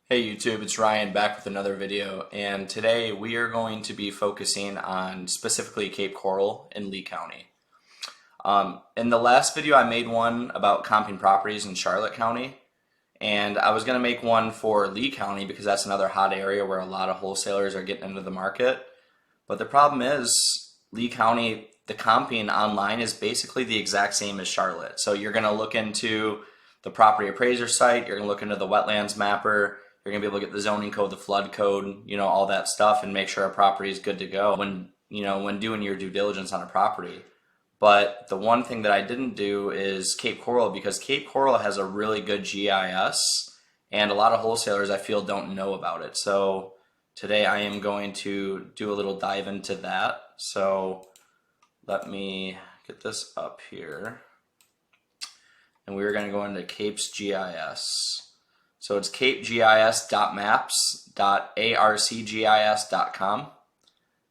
Hey YouTube, it's Ryan back with another video, and today we are going to be focusing on specifically Cape Coral in Lee County. In the last video I made one about comping properties in Charlotte County, and I was going to make one for Lee County because that's another hot area where a lot of wholesalers are getting into the market. But the problem is Lee County, the comping online is basically the exact same as Charlotte. So you're going to look into the property appraiser site, you're going to look into the wetlands mapper, you're going to be able to get the zoning code, the flood code, all that stuff, and make sure a property is good to go when doing your due diligence on a property. But the one thing that I didn't do is Cape Coral, because Cape Coral has a really good GIS, and a lot of wholesalers I feel don't know about it. So today I am going to do a little dive into that. So let me get this up here. And we're going to go into Cape's GIS. So it's capegis.maps.arcgis.com.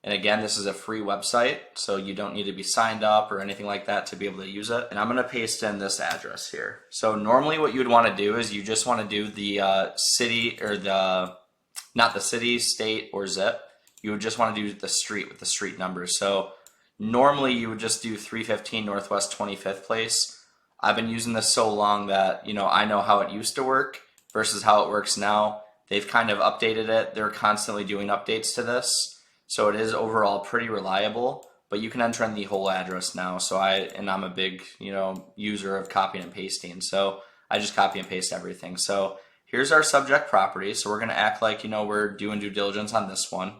And again, this is a free website, so you don't need to be signed up or anything like that to be able to use it. And I'm going to paste in this address here. So normally what you would want to do is you just want to do the city, or not the city, state, or zip. You would just want to do the street with the street numbers. So normally you would just do 315 Northwest 25th Place. I've been using this so long that I know how it used to work versus how it works now. They've kind of updated it. They're constantly doing updates to this. So it is overall pretty reliable, but you can enter in the whole address now. So I'm a big, user of copying and pasting. So I just copy and paste everything. So here's our subject property. So we're going to act like, we're doing due diligence on this one.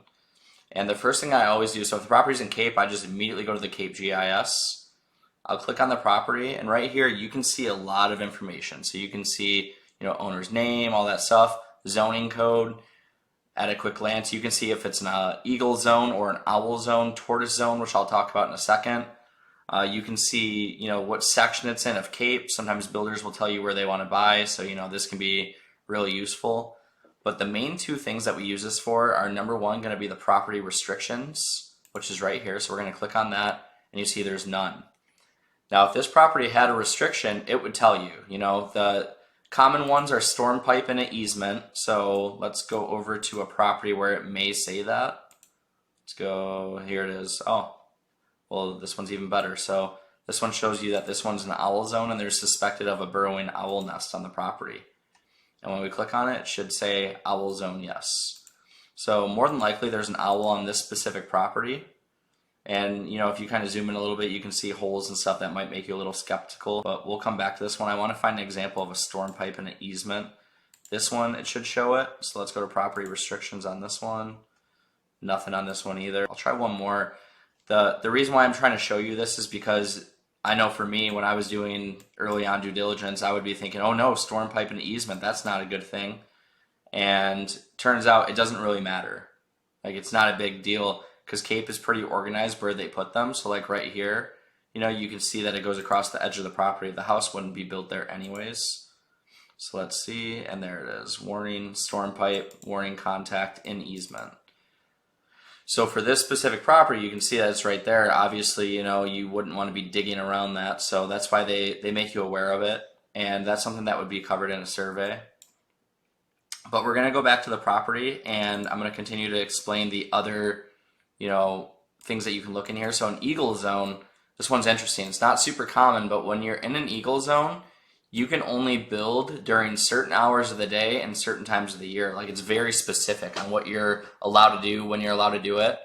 And the first thing I always do, so if the property's in Cape, I just immediately go to the Cape GIS. I'll click on the property, and right here you can see a lot of information. So you can see, owner's name, all that stuff, zoning code. At a quick glance, you can see if it's an eagle zone or an owl zone, tortoise zone, which I'll talk about in a second. You can see, what section it's in of Cape. Sometimes builders will tell you where they want to buy, so this can be really useful. But the main two things that we use this for are, number one, going to be the property restrictions, which is right here. So we're going to click on that, and you see there's none. Now, if this property had a restriction, it would tell you. The common ones are storm pipe and an easement. So let's go over to a property where it may say that. Let's go, here it is. Oh, well, this one's even better. So this one shows you that this one's an owl zone, and there's suspected of a burrowing owl nest on the property. And when we click on it, it should say owl zone yes. So more than likely there's an owl on this specific property. And if you kind of zoom in a little bit, you can see holes and stuff that might make you a little skeptical, but we'll come back to this one. I want to find an example of a storm pipe and an easement. This one, it should show it. So let's go to property restrictions on this one. Nothing on this one either. I'll try one more. The reason why I'm trying to show you this is because I know for me, when I was doing early on due diligence, I would be thinking, oh no, storm pipe and easement, that's not a good thing. And turns out it doesn't really matter. Like, it's not a big deal, because Cape is pretty organized where they put them. So like right here, you can see that it goes across the edge of the property. The house wouldn't be built there anyways. So let's see, and there it is. Warning, storm pipe, warning, contact, in easement. So for this specific property, you can see that it's right there. Obviously, you wouldn't want to be digging around that. So that's why they make you aware of it. And that's something that would be covered in a survey. But we're going to go back to the property, and I'm going to continue to explain the other things that you can look in here. So an eagle zone, this one's interesting. It's not super common, but when you're in an eagle zone, you can only build during certain hours of the day and certain times of the year. Like, it's very specific on what you're allowed to do, when you're allowed to do it.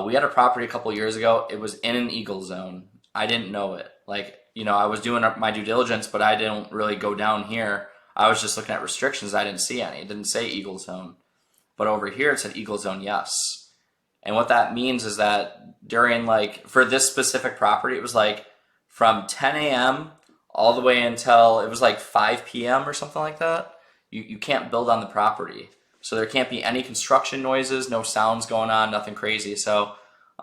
We had a property a couple years ago. It was in an eagle zone. I didn't know it. Like, I was doing my due diligence, but I didn't really go down here. I was just looking at restrictions. I didn't see any. It didn't say eagle zone. But over here, it said eagle zone yes. And what that means is that during, for this specific property, it was from 10 a.m. all the way until it was 5 p.m. or something like that. You can't build on the property. So there can't be any construction noises, no sounds going on, nothing crazy. So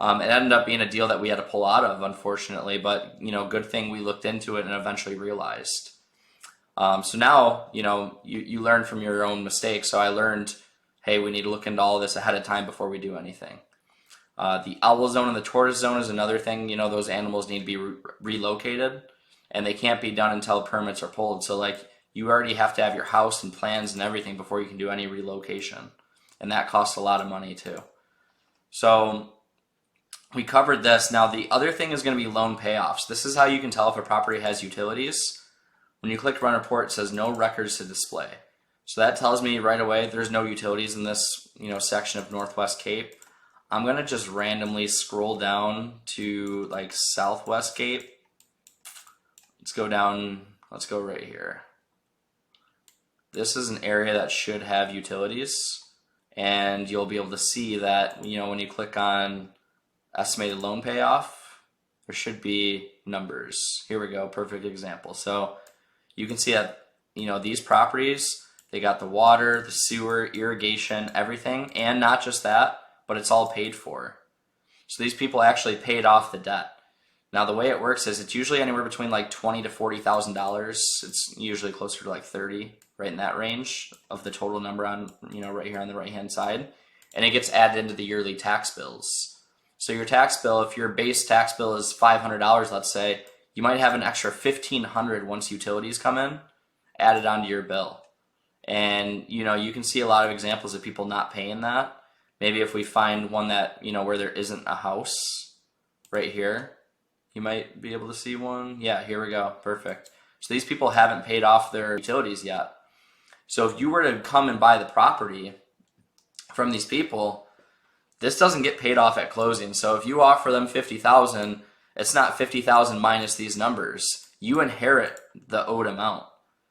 it ended up being a deal that we had to pull out of, unfortunately. But, good thing we looked into it and eventually realized. So now, you learn from your own mistakes. So I learned, hey, we need to look into all this ahead of time before we do anything. The owl zone and the tortoise zone is another thing. Those animals need to be relocated, and they can't be done until permits are pulled. So you already have to have your house and plans and everything before you can do any relocation. And that costs a lot of money too. So we covered this. Now the other thing is going to be loan payoffs. This is how you can tell if a property has utilities. When you click run report, it says no records to display. So that tells me right away there's no utilities in this, section of Northwest Cape. I'm going to just randomly scroll down to like Southwest Cape. Let's go down, let's go right here. This is an area that should have utilities, and you'll be able to see that, when you click on estimated loan payoff, there should be numbers. Here we go, perfect example. So you can see that, these properties, they got the water, the sewer, irrigation, everything, and not just that, but it's all paid for. So these people actually paid off the debt. Now the way it works is it's usually anywhere between like $20,000 to $40,000. It's usually closer to like 30, right in that range of the total number on, right here on the right hand side. And it gets added into the yearly tax bills. So your tax bill, if your base tax bill is $500, let's say, you might have an extra $1,500 once utilities come in, added onto your bill. And, you can see a lot of examples of people not paying that. Maybe if we find one that, where there isn't a house right here, you might be able to see one. Yeah, here we go. Perfect. So these people haven't paid off their utilities yet. So if you were to come and buy the property from these people, this doesn't get paid off at closing. So if you offer them $50,000, it's not $50,000 minus these numbers. You inherit the owed amount.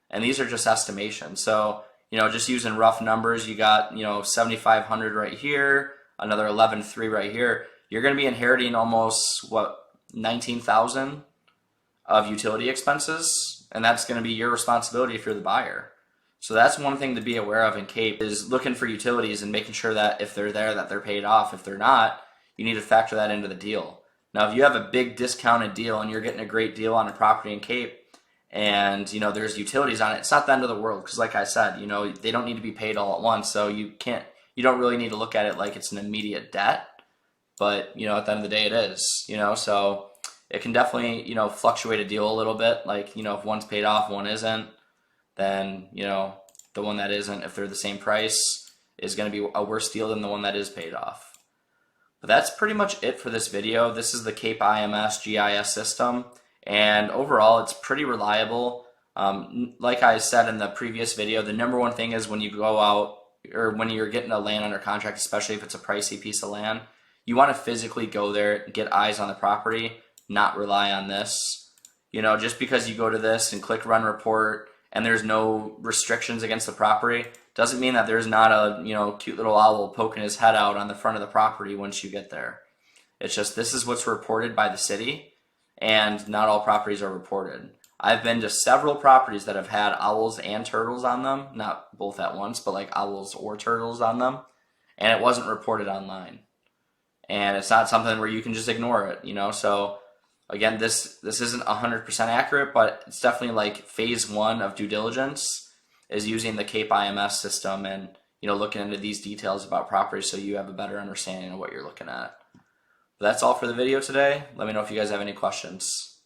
And these are just estimations. So, just using rough numbers, you got, $7,500 right here, another $11,300 right here. You're going to be inheriting almost, $19,000 of utility expenses. And that's going to be your responsibility if you're the buyer. So that's one thing to be aware of in Cape, is looking for utilities and making sure that if they're there, that they're paid off. If they're not, you need to factor that into the deal. Now, if you have a big discounted deal and you're getting a great deal on a property in Cape, and there's utilities on it, it's not the end of the world, because like I said, they don't need to be paid all at once, so you don't really need to look at it like it's an immediate debt, but at the end of the day it is. So it can definitely fluctuate a deal a little bit, like if one's paid off, one isn't, then the one that isn't, if they're the same price, is going to be a worse deal than the one that is paid off. But that's pretty much it for this video. This is the Cape IMS GIS system. And overall, it's pretty reliable. Like I said in the previous video, the number one thing is when you go out, or when you're getting a land under contract, especially if it's a pricey piece of land, you want to physically go there, get eyes on the property, not rely on this. Just because you go to this and click run report and there's no restrictions against the property, doesn't mean that there's not a cute little owl poking his head out on the front of the property once you get there. It's just, this is what's reported by the city. And not all properties are reported. I've been to several properties that have had owls and turtles on them, not both at once, but like owls or turtles on them, and it wasn't reported online. And it's not something where you can just ignore it, So again, this isn't 100% accurate, but it's definitely like phase one of due diligence is using the Cape IMS system and looking into these details about properties so you have a better understanding of what you're looking at. But that's all for the video today. Let me know if you guys have any questions.